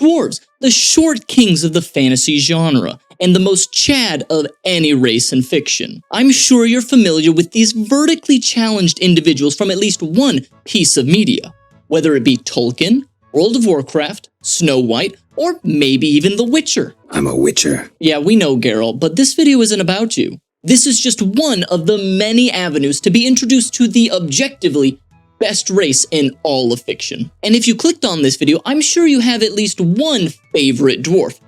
Dwarves, the short kings of the fantasy genre, and the most Chad of any race in fiction. I'm sure you're familiar with these vertically challenged individuals from at least one piece of media, whether it be Tolkien, World of Warcraft, Snow White, or maybe even The Witcher. I'm a witcher. Yeah, we know, Geralt, but this video isn't about you. This is just one of the many avenues to be introduced to the objectively best race in all of fiction. And if you clicked on this video, I'm sure you have at least one favorite dwarf.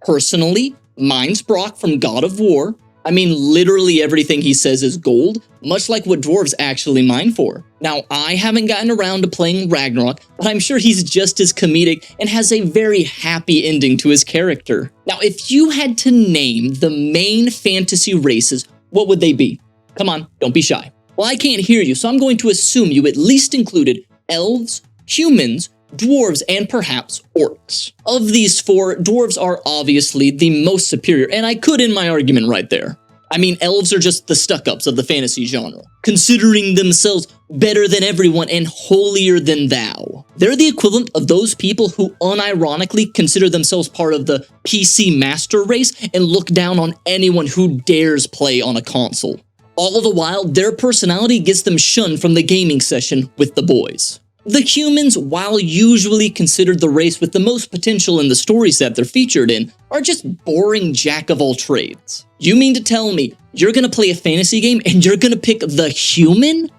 Personally, mine's Brock from God of War. I mean, literally everything he says is gold, much like what dwarves actually mine for. Now, I haven't gotten around to playing Ragnarok, but I'm sure he's just as comedic and has a very happy ending to his character. Now, if you had to name the main fantasy races, what would they be? Come on, don't be shy. Well, I can't hear you, so I'm going to assume you at least included elves, humans, dwarves, and perhaps orcs. Of these four, dwarves are obviously the most superior, and I could end my argument right there. I mean, elves are just the stuck-ups of the fantasy genre, considering themselves better than everyone and holier than thou. They're the equivalent of those people who unironically consider themselves part of the PC master race and look down on anyone who dares play on a console. All the while, their personality gets them shunned from the gaming session with the boys. The humans, while usually considered the race with the most potential in the stories that they're featured in, are just boring jack-of-all-trades. You mean to tell me you're gonna play a fantasy game and you're gonna pick the human?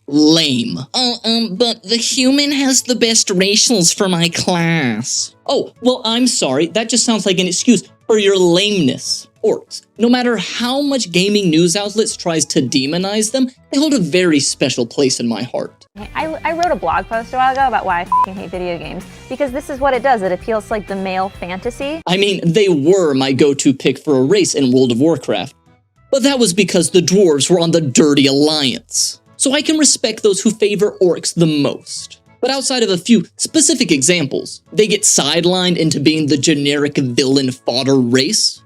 Lame. But the human has the best racials for my class. Oh, well, I'm sorry, that just sounds like an excuse for your lameness. Orcs, no matter how much gaming news outlets tries to demonize them, they hold a very special place in my heart. I wrote a blog post a while ago about why I f***ing hate video games, because this is what it does. It appeals to like the male fantasy. I mean, they were my go-to pick for a race in World of Warcraft, but that was because the dwarves were on the Dirty Alliance. So I can respect those who favor orcs the most. But outside of a few specific examples, they get sidelined into being the generic villain fodder race,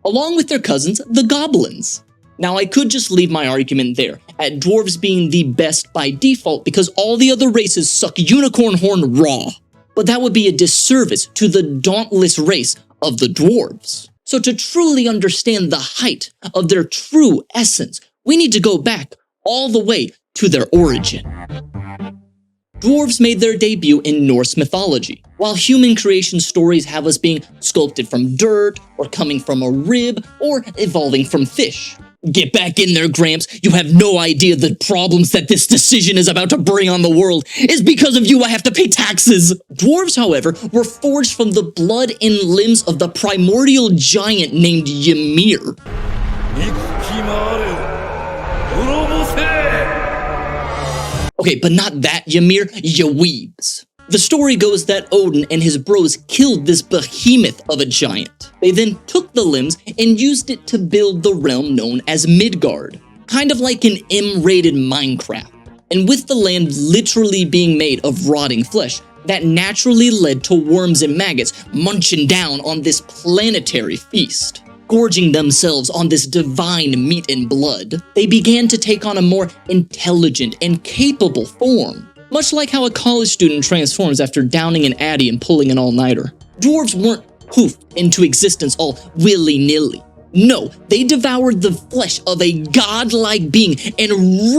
along with their cousins, the goblins. Now, I could just leave my argument there, at dwarves being the best by default because all the other races suck unicorn horn raw. But that would be a disservice to the dauntless race of the dwarves. So to truly understand the height of their true essence, we need to go back all the way to their origin. Dwarves made their debut in Norse mythology, while human creation stories have us being sculpted from dirt, or coming from a rib, or evolving from fish. Get back in there, Gramps. You have no idea the problems that this decision is about to bring on the world. It's because of you I have to pay taxes. Dwarves, however, were forged from the blood and limbs of the primordial giant named Ymir. Okay, but not that Ymir, Ymweebs. The story goes that Odin and his bros killed this behemoth of a giant. They then took the limbs and used it to build the realm known as Midgard, kind of like an M-rated Minecraft. And with the land literally being made of rotting flesh, that naturally led to worms and maggots munching down on this planetary feast. Gorging themselves on this divine meat and blood, they began to take on a more intelligent and capable form. Much like how a college student transforms after downing an Addy and pulling an all-nighter. Dwarves weren't poofed into existence all willy-nilly. No, they devoured the flesh of a godlike being and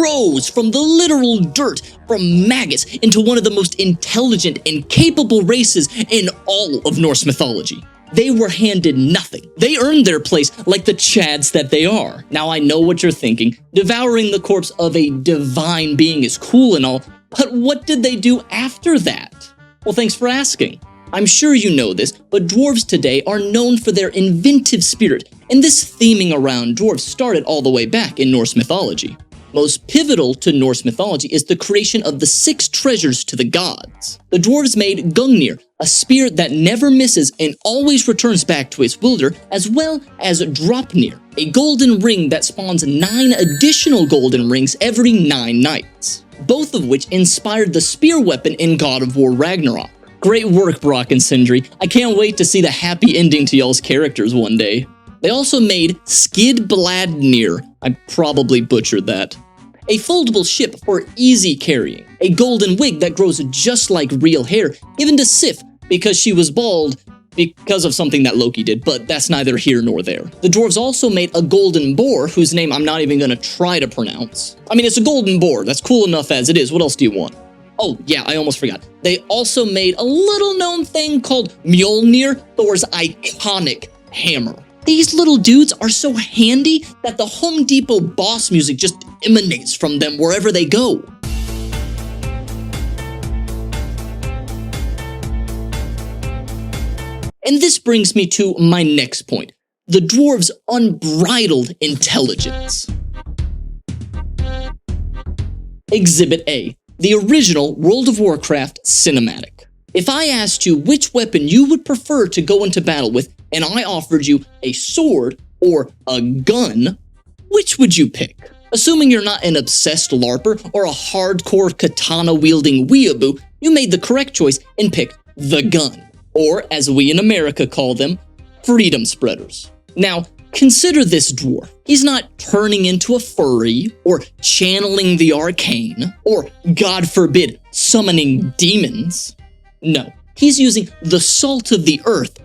rose from the literal dirt from maggots into one of the most intelligent and capable races in all of Norse mythology. They were handed nothing. They earned their place like the chads that they are. Now I know what you're thinking. Devouring the corpse of a divine being is cool and all, but what did they do after that? Well, thanks for asking. I'm sure you know this, but dwarves today are known for their inventive spirit, and this theming around dwarves started all the way back in Norse mythology. Most pivotal to Norse mythology is the creation of the 6 treasures to the gods. The dwarves made Gungnir, a spirit that never misses and always returns back to its wielder, as well as Dropnir, a golden ring that spawns 9 additional golden rings every 9 nights, both of which inspired the spear weapon in God of War Ragnarok. Great work, Brock and Sindri. I can't wait to see the happy ending to y'all's characters one day. They also made Skidbladnir, I probably butchered that, a foldable ship for easy carrying, a golden wig that grows just like real hair given to Sif because she was bald because of something that Loki did, but that's neither here nor there. The dwarves also made a golden boar, whose name I'm not even gonna try to pronounce. I mean, it's a golden boar, that's cool enough as it is, what else do you want? Oh, yeah, I almost forgot. They also made a little-known thing called Mjolnir, Thor's iconic hammer. These little dudes are so handy that the Home Depot boss music just emanates from them wherever they go. And this brings me to my next point, the dwarves' unbridled intelligence. Exhibit A, the original World of Warcraft cinematic. If I asked you which weapon you would prefer to go into battle with, and I offered you a sword or a gun, which would you pick? Assuming you're not an obsessed LARPer or a hardcore katana-wielding weeaboo, you made the correct choice and picked the gun. Or, as we in America call them, freedom spreaders. Now, consider this dwarf. He's not turning into a furry, or channeling the arcane, or, God forbid, summoning demons. No, he's using the salt of the earth,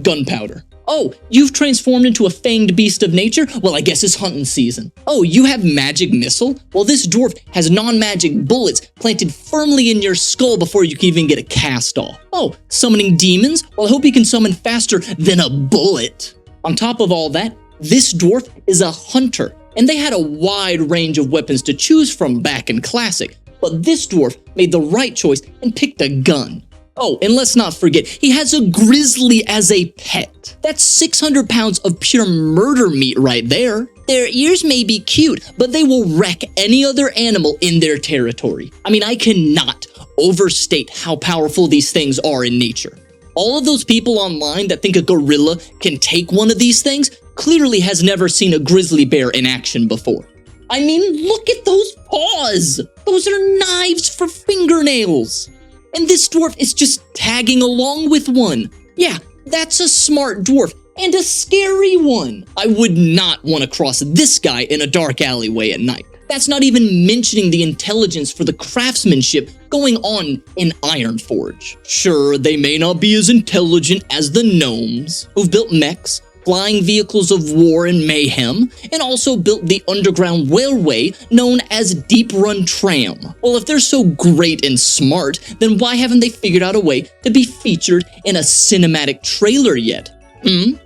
gunpowder. Oh, you've transformed into a fanged beast of nature? Well, I guess it's hunting season. Oh, you have magic missile? Well, this dwarf has non-magic bullets planted firmly in your skull before you can even get a cast off. Oh, summoning demons? Well, I hope you can summon faster than a bullet. On top of all that, this dwarf is a hunter, and they had a wide range of weapons to choose from back in Classic, but this dwarf made the right choice and picked a gun. Oh, and let's not forget, he has a grizzly as a pet. That's 600 pounds of pure murder meat right there. Their ears may be cute, but they will wreck any other animal in their territory. I mean, I cannot overstate how powerful these things are in nature. All of those people online that think a gorilla can take one of these things clearly has never seen a grizzly bear in action before. I mean, look at those paws! Those are knives for fingernails! And this dwarf is just tagging along with one. Yeah, that's a smart dwarf, and a scary one. I would not want to cross this guy in a dark alleyway at night. That's not even mentioning the intelligence for the craftsmanship going on in Ironforge. Sure, they may not be as intelligent as the gnomes, who've built mechs, flying vehicles of war and mayhem, and also built the underground railway known as Deep Run Tram. Well, if they're so great and smart, then why haven't they figured out a way to be featured in a cinematic trailer yet?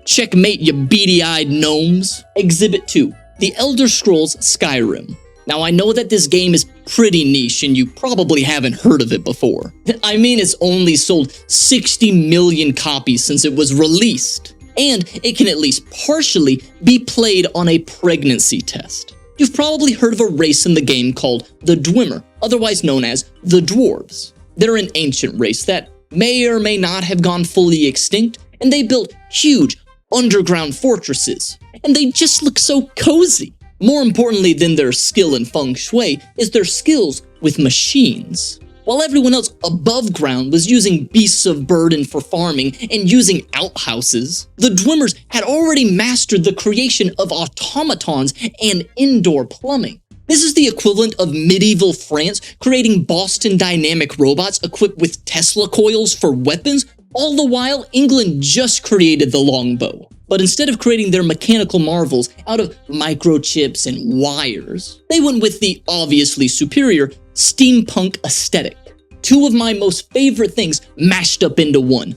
Checkmate, you beady-eyed gnomes. Exhibit 2, The Elder Scrolls Skyrim. Now, I know that this game is pretty niche and you probably haven't heard of it before. I mean, it's only sold 60 million copies since it was released. And it can at least partially be played on a pregnancy test. You've probably heard of a race in the game called the Dwemer, otherwise known as the Dwarves. They're an ancient race that may or may not have gone fully extinct, and they built huge underground fortresses. And they just look so cozy. More importantly than their skill in feng shui is their skills with machines. While everyone else above ground was using beasts of burden for farming and using outhouses, the Dwemers had already mastered the creation of automatons and indoor plumbing. This is the equivalent of medieval France creating Boston Dynamic robots equipped with Tesla coils for weapons, all the while England just created the longbow. But instead of creating their mechanical marvels out of microchips and wires, they went with the obviously superior steampunk aesthetic. Two of my most favorite things mashed up into one: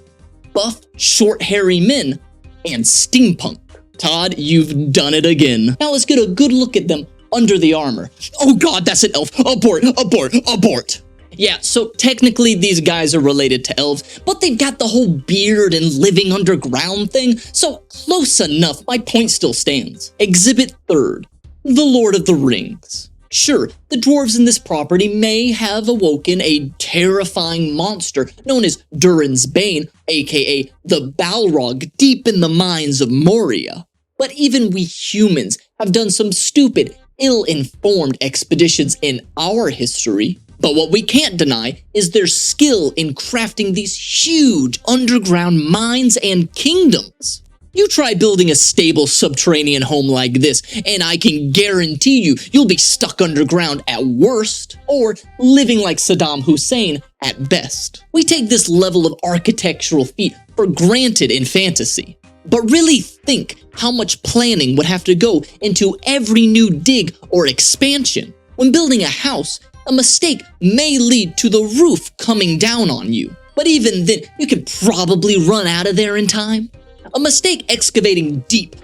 buff, short, hairy men, and steampunk. Todd, you've done it again. Now let's get a good look at them under the armor. Oh god, that's an elf. Abort, abort, abort. Yeah, so technically these guys are related to elves, but they've got the whole beard and living underground thing, so close enough, my point still stands. Exhibit 3rd, The Lord of the Rings. Sure, the dwarves in this property may have awoken a terrifying monster known as Durin's Bane, aka the Balrog, deep in the mines of Moria. But even we humans have done some stupid, ill-informed expeditions in our history. But what we can't deny is their skill in crafting these huge underground mines and kingdoms. You try building a stable subterranean home like this, and I can guarantee you'll be stuck underground at worst, or living like Saddam Hussein at best. We take this level of architectural feat for granted in fantasy. But really think how much planning would have to go into every new dig or expansion. When building a house, a mistake may lead to the roof coming down on you. But even then, you could probably run out of there in time. A mistake excavating deep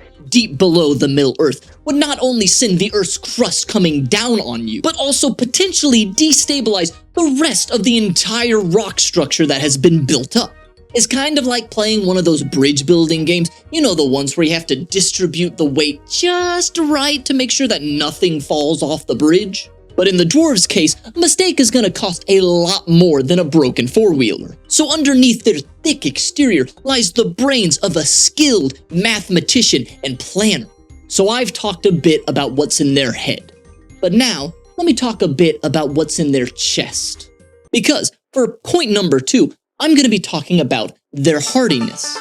below the Middle Earth would not only send the Earth's crust coming down on you, but also potentially destabilize the rest of the entire rock structure that has been built up. It's kind of like playing one of those bridge building games, you know, the ones where you have to distribute the weight just right to make sure that nothing falls off the bridge. But in the Dwarves' case, a mistake is going to cost a lot more than a broken four-wheeler. So underneath their thick exterior lies the brains of a skilled mathematician and planner. So I've talked a bit about what's in their head. But now, let me talk a bit about what's in their chest. Because for point number 2, I'm going to be talking about their heartiness.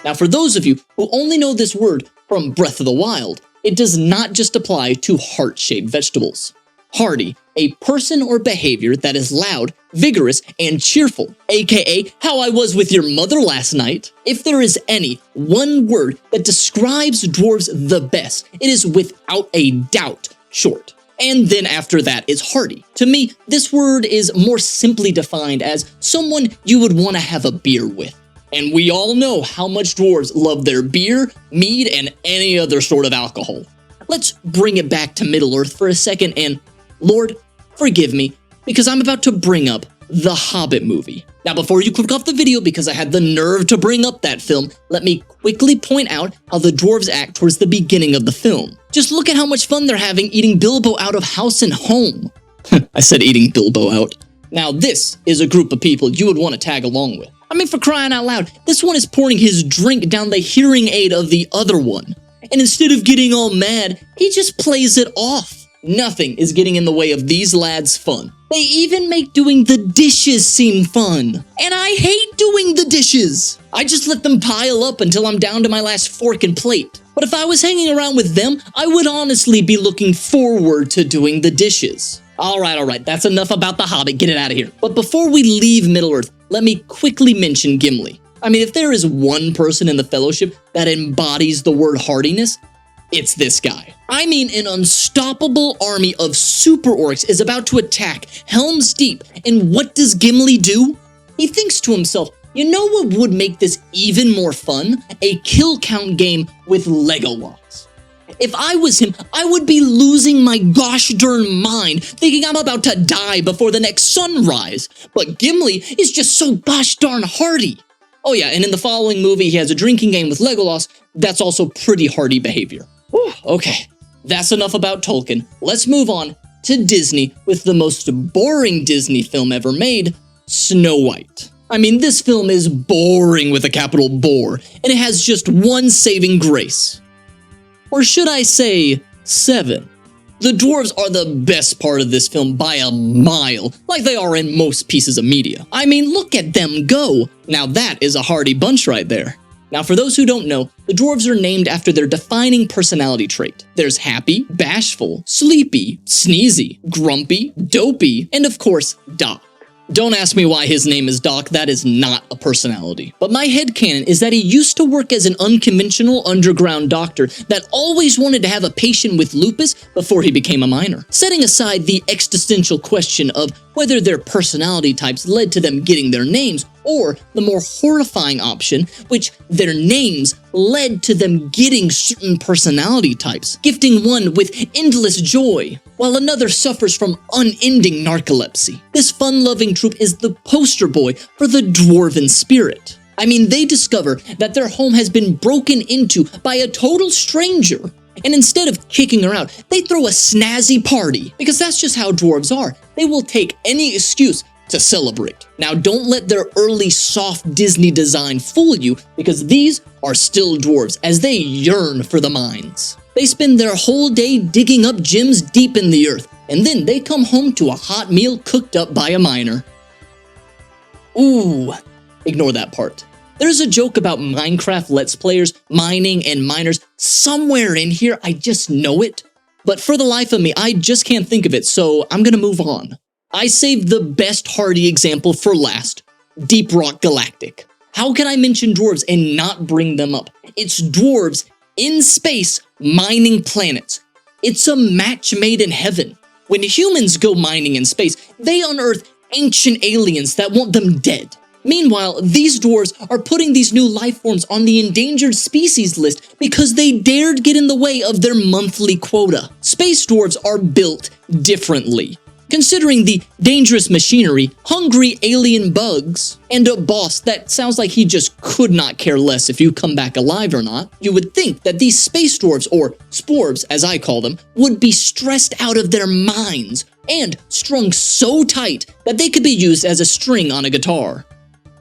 Now, for those of you who only know this word from Breath of the Wild, it does not just apply to heart-shaped vegetables. Hearty, a person or behavior that is loud, vigorous, and cheerful, aka how I was with your mother last night. If there is any one word that describes dwarves the best, it is without a doubt short. And then after that is hearty. To me, this word is more simply defined as someone you would want to have a beer with. And we all know how much dwarves love their beer, mead, and any other sort of alcohol. Let's bring it back to Middle-earth for a second and, Lord, forgive me, because I'm about to bring up the Hobbit movie. Now, before you click off the video because I had the nerve to bring up that film, let me quickly point out how the dwarves act towards the beginning of the film. Just look at how much fun they're having eating Bilbo out of house and home. I said eating Bilbo out. Now, this is a group of people you would want to tag along with. I mean, for crying out loud, this one is pouring his drink down the hearing aid of the other one. And instead of getting all mad, he just plays it off. Nothing is getting in the way of these lads' fun. They even make doing the dishes seem fun. And I hate doing the dishes. I just let them pile up until I'm down to my last fork and plate. But if I was hanging around with them, I would honestly be looking forward to doing the dishes. Alright, that's enough about the Hobbit, get it out of here. But before we leave Middle-earth, let me quickly mention Gimli. I mean, if there is one person in the Fellowship that embodies the word heartiness, it's this guy. I mean, an unstoppable army of super orcs is about to attack Helm's Deep, and what does Gimli do? He thinks to himself, you know what would make this even more fun? A kill count game with Legolas. If I was him, I would be losing my gosh darn mind, thinking I'm about to die before the next sunrise. But Gimli is just so gosh darn hearty. Oh yeah, and in the following movie, he has a drinking game with Legolas. That's also pretty hearty behavior. Whew, okay, that's enough about Tolkien. Let's move on to Disney with the most boring Disney film ever made, Snow White. I mean, this film is boring with a capital bore, and it has just one saving grace. Or should I say, 7. The dwarves are the best part of this film by a mile, like they are in most pieces of media. I mean, look at them go. Now that is a hearty bunch right there. Now, for those who don't know, the dwarves are named after their defining personality trait. There's happy, bashful, sleepy, sneezy, grumpy, dopey, and of course, Doc. Don't ask me why his name is Doc, that is not a personality. But my headcanon is that he used to work as an unconventional underground doctor that always wanted to have a patient with lupus before he became a miner. Setting aside the existential question of whether their personality types led to them getting their names, or the more horrifying option, which their names led to them getting certain personality types, gifting one with endless joy, while another suffers from unending narcolepsy. This fun-loving troop is the poster boy for the dwarven spirit. I mean, they discover that their home has been broken into by a total stranger, and instead of kicking her out, they throw a snazzy party, because that's just how dwarves are. They will take any excuse to celebrate. Now, don't let their early soft Disney design fool you, because these are still dwarves as they yearn for the mines. They spend their whole day digging up gems deep in the earth, and then they come home to a hot meal cooked up by a miner. Ooh, ignore that part. There's a joke about Minecraft Let's Players, mining, and miners somewhere in here, I just know it. But for the life of me, I just can't think of it, so I'm gonna move on. I saved the best hardy example for last, ROck Galactic. How can I mention dwarves and not bring them up? It's dwarves in space mining planets. It's a match made in heaven. When humans go mining in space, they unearth ancient aliens that want them dead. Meanwhile, these dwarves are putting these new life forms on the endangered species list because they dared get in the way of their monthly quota. Space dwarves are built differently. Considering the dangerous machinery, hungry alien bugs, and a boss that sounds like he just could not care less if you come back alive or not, you would think that these space dwarves, or sporbs as I call them, would be stressed out of their minds and strung so tight that they could be used as a string on a guitar.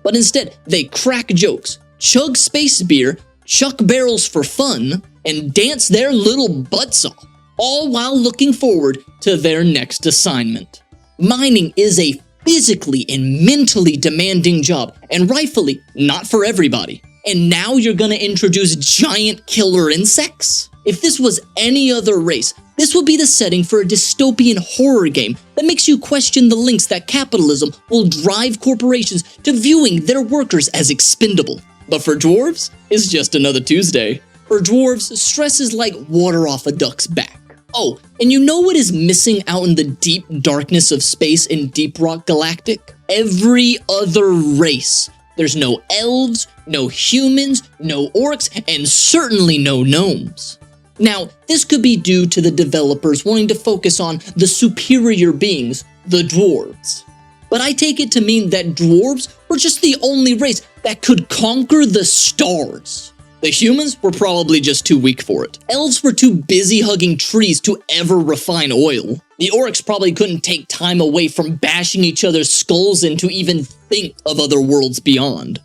But instead, they crack jokes, chug space beer, chuck barrels for fun, and dance their little butts off, all while looking forward to their next assignment. Mining is a physically and mentally demanding job, and rightfully not for everybody. And now you're gonna introduce giant killer insects? If this was any other race, this would be the setting for a dystopian horror game that makes you question the links that capitalism will drive corporations to viewing their workers as expendable. But for dwarves, it's just another Tuesday. For dwarves, stress is like water off a duck's back. Oh, and you know what is missing out in the deep darkness of space in ROck Galactic? Every other race. There's no elves, no humans, no orcs, and certainly no gnomes. Now, this could be due to the developers wanting to focus on the superior beings, the dwarves. But I take it to mean that dwarves were just the only race that could conquer the stars. The humans were probably just too weak for it. Elves were too busy hugging trees to ever refine oil. The orcs probably couldn't take time away from bashing each other's skulls in to even think of other worlds beyond.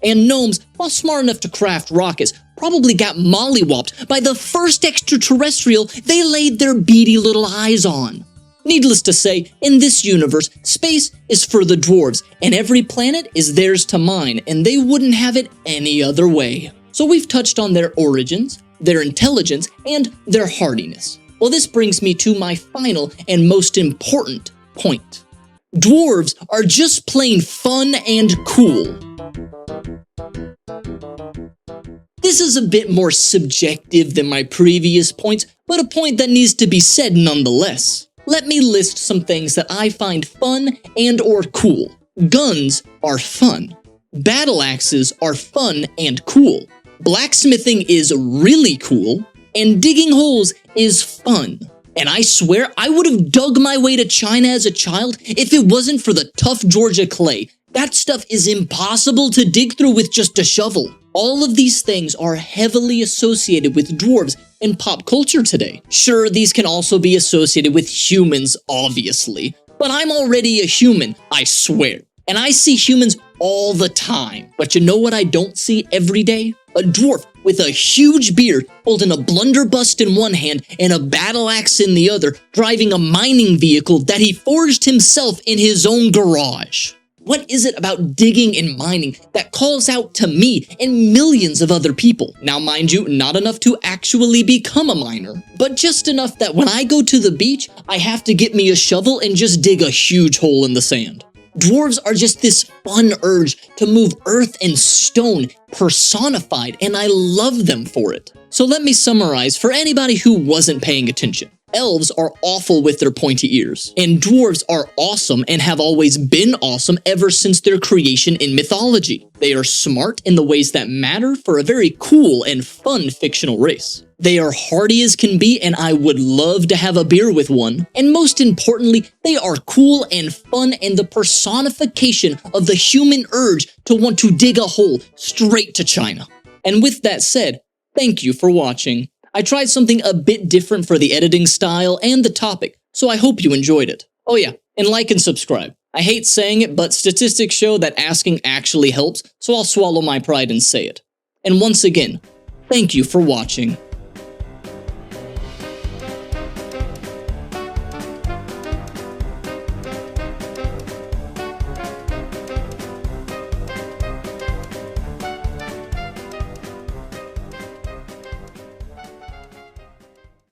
And gnomes, while smart enough to craft rockets, probably got mollywopped by the first extraterrestrial they laid their beady little eyes on. Needless to say, in this universe, space is for the dwarves, and every planet is theirs to mine, and they wouldn't have it any other way. So we've touched on their origins, their intelligence, and their hardiness. Well, this brings me to my final and most important point. Dwarves are just plain fun and cool. This is a bit more subjective than my previous points, but a point that needs to be said nonetheless. Let me list some things that I find fun and or cool. Guns are fun. Battle axes are fun and cool. Blacksmithing is really cool, and digging holes is fun. And I swear I would have dug my way to China as a child if it wasn't for the tough Georgia clay. That stuff is impossible to dig through with just a shovel. All of these things are heavily associated with dwarves in pop culture today. Sure, these can also be associated with humans, obviously, but I'm already a human, I swear. And I see humans all the time. But you know what I don't see every day? A dwarf with a huge beard holding a blunderbuss in one hand and a battle axe in the other, driving a mining vehicle that he forged himself in his own garage. What is it about digging and mining that calls out to me and millions of other people? Now, mind you, not enough to actually become a miner, but just enough that when I go to the beach, I have to get me a shovel and just dig a huge hole in the sand. Dwarves are just this fun urge to move earth and stone personified, and I love them for it. So let me summarize for anybody who wasn't paying attention. Elves are awful with their pointy ears, and dwarves are awesome and have always been awesome ever since their creation in mythology. They are smart in the ways that matter for a very cool and fun fictional race. They are hardy as can be, and I would love to have a beer with one. And most importantly, they are cool and fun and the personification of the human urge to want to dig a hole straight to China. And with that said, thank you for watching. I tried something a bit different for the editing style and the topic, so I hope you enjoyed it. Oh yeah, and like and subscribe. I hate saying it, but statistics show that asking actually helps, so I'll swallow my pride and say it. And once again, thank you for watching.